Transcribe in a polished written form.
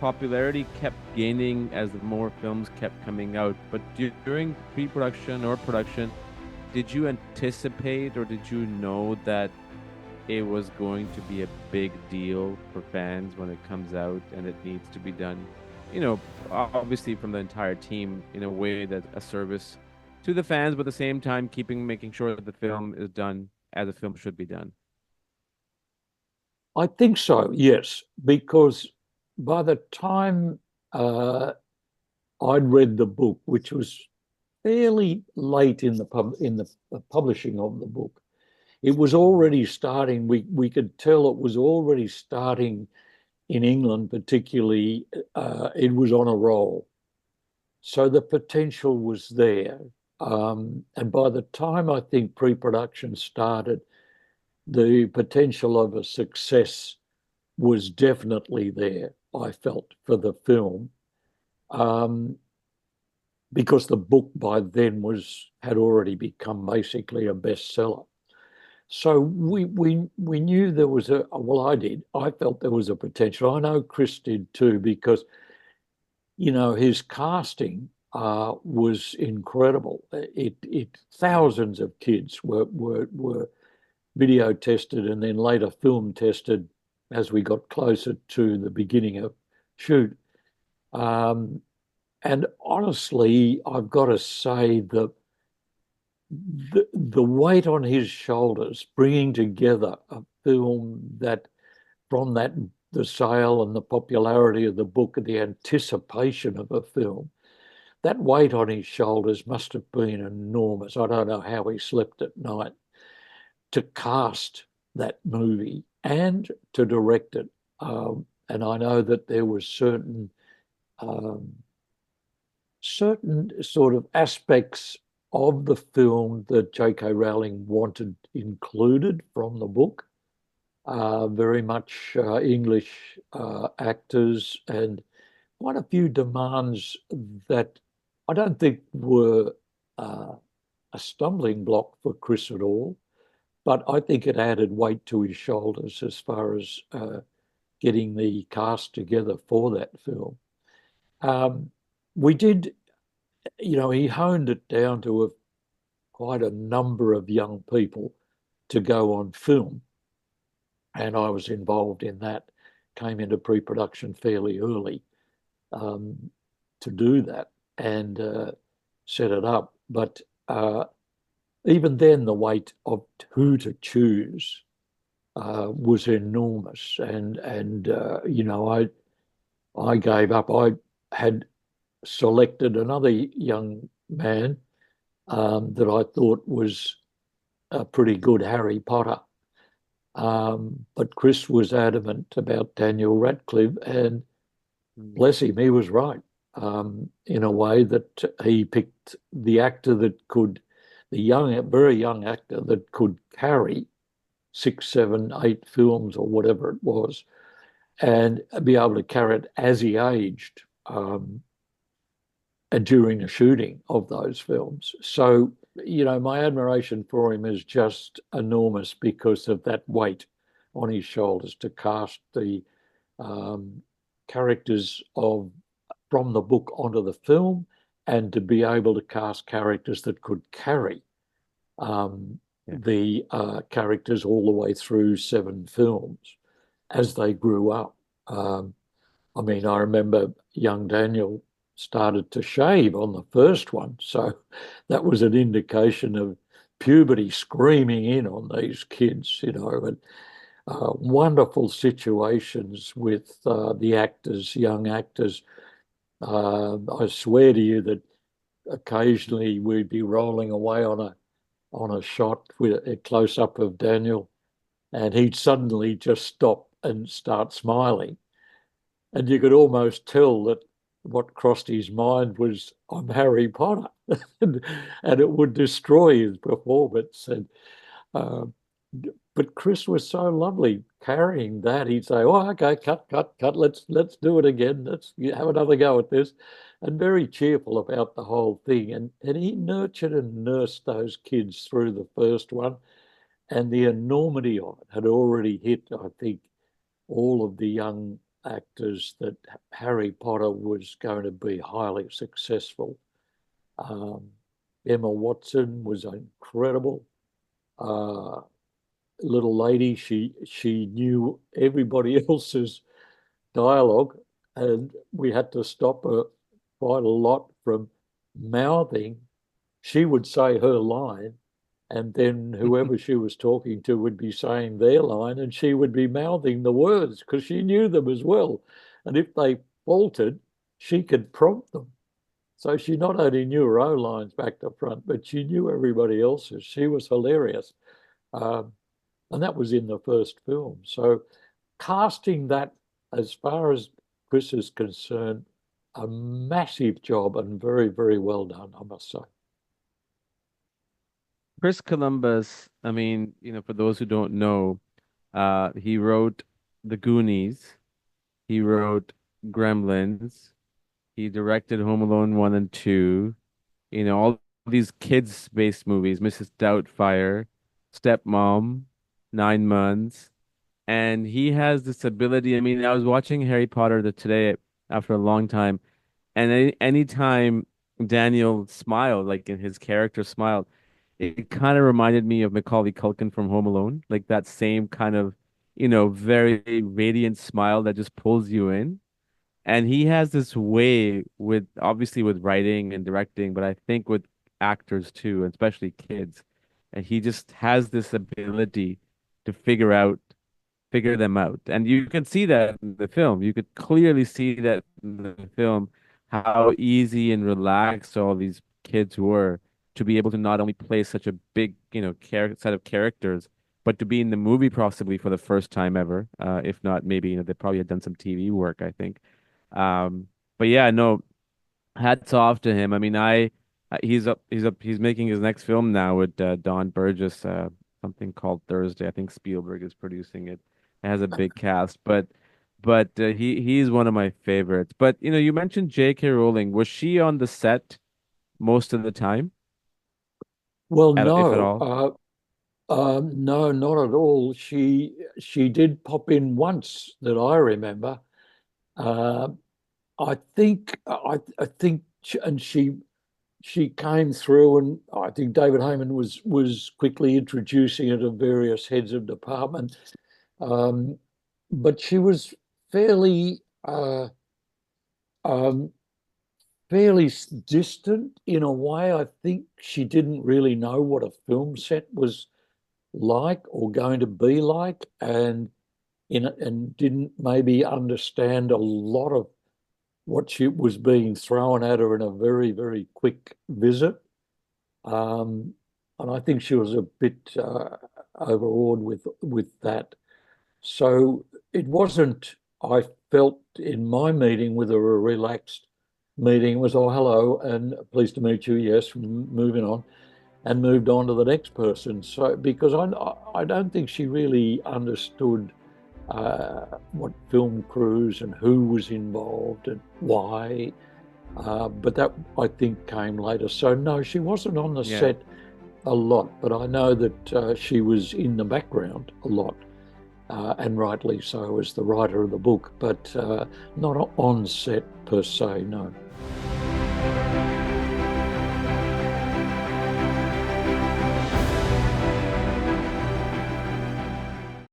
popularity kept gaining as more films kept coming out. But during pre-production or production, did you anticipate or did you know that it was going to be a big deal for fans when it comes out and it needs to be done, you know, obviously from the entire team in a way that a service to the fans, but at the same time making sure that the film is done as a film should be done? I think so, yes, because by the time uh, I'd read the book, which was fairly late in the publishing of the book, it was already starting. We could tell it was already starting in England, particularly. It was on a roll, so the potential was there. And by the time I think pre-production started, the potential of a success was definitely there, I felt, for the film, um, because the book by then had already become basically a bestseller. So we knew there was well, I did. I felt there was a potential. I know Chris did too, because his casting was incredible. It thousands of kids were video tested and then later film tested as we got closer to the beginning of shoot. Um, and honestly, I've got to say that the weight on his shoulders, bringing together a film that, from that the sale and the popularity of the book and the anticipation of a film, that weight on his shoulders must have been enormous. I don't know how he slept at night to cast that movie and to direct it. And I know that there was um, certain sort of aspects of the film that J.K. Rowling wanted included from the book. Very much English actors, and quite a few demands that I don't think were a stumbling block for Chris at all, but I think it added weight to his shoulders as far as getting the cast together for that film. Um, we did, he honed it down to quite a number of young people to go on film, and I was involved in that. Came into pre-production fairly early um, to do that and set it up. But even then, the weight of who to choose was enormous, and I gave up. I had selected another young man that I thought was a pretty good Harry Potter. But Chris was adamant about Daniel Radcliffe, and Mm. bless him, he was right, in a way that he picked the actor that could, very young actor that could carry 6, 7, 8 films or whatever it was, and be able to carry it as he aged, and during the shooting of those films. So, my admiration for him is just enormous because of that weight on his shoulders to cast the um, characters from the book onto the film, and to be able to cast characters that could carry Yeah. the characters all the way through 7 films as they grew up. I mean, I remember young Daniel started to shave on the first one, so that was an indication of puberty screaming in on these kids, and wonderful situations with the actors, young actors. I swear to you that occasionally we'd be rolling away on a shot with a close up of Daniel, and he'd suddenly just stop and start smiling, and you could almost tell that what crossed his mind was, "I'm Harry Potter," and it would destroy his performance. And uh, but Chris was so lovely carrying that. He'd say, "Oh, okay, cut, cut, cut. Let's do it again. Let's have another go at this," and very cheerful about the whole thing. And he nurtured and nursed those kids through the first one, and the enormity of it had already hit, I think, all of the young actors that Harry Potter was going to be highly successful. Emma Watson was incredible. Little lady, she knew everybody else's dialogue, and we had to stop her quite a lot from mouthing. She would say her line, and then whoever she was talking to would be saying their line, and she would be mouthing the words because she knew them as well. And if they faltered, she could prompt them. So she not only knew her own lines back to front, but she knew everybody else's. She was hilarious. Um, and that was in the first film. So casting that, as far as Chris is concerned, a massive job and very, very well done, I must say. Chris Columbus, I mean, for those who don't know, he wrote The Goonies, he wrote Gremlins, he directed Home Alone 1 and 2, all these kids-based movies, Mrs. Doubtfire, Stepmom, 9 Months, and he has this ability. I mean, I was watching Harry Potter today after a long time, and anytime Daniel smiled, like in his character smiled, it kind of reminded me of Macaulay Culkin from Home Alone, like that same kind of, very radiant smile that just pulls you in. And he has this way with, obviously with writing and directing, but I think with actors too, especially kids. And he just has this ability to figure them out. And you can see that in the film. You could clearly see that in the film, how easy and relaxed all these kids were to be able to not only play such a big, set of characters, but to be in the movie possibly for the first time ever. If not, maybe, they probably had done some TV work, I think. But yeah, no, hats off to him. I mean, he's making his next film now with Don Burgess, something called Thursday. I think Spielberg is producing it. It has a big cast, but he's one of my favorites. But you mentioned J.K. Rowling. Was she on the set most of the time, Well, if at no, all? no, not at all. She did pop in once that I remember. Uh, I think, and she came through, and I think David Heyman was quickly introducing her to various heads of department. Um, but she was fairly um, fairly distant in a way. I think she didn't really know what a film set was like or going to be like, and didn't maybe understand a lot of what she was being thrown at her in a very, very quick visit. Um, and I think she was a bit overawed with that. So it wasn't, I felt in my meeting with her, a relaxed meeting. It was, oh, hello, and pleased to meet you. Yes, moving on, and moved on to the next person. So because I don't think she really understood what film crews and who was involved and why. But that, I think, came later. So no, she wasn't on the Yeah. set a lot, but I know that she was in the background a lot, and rightly so, as the writer of the book, but not on set per se, no.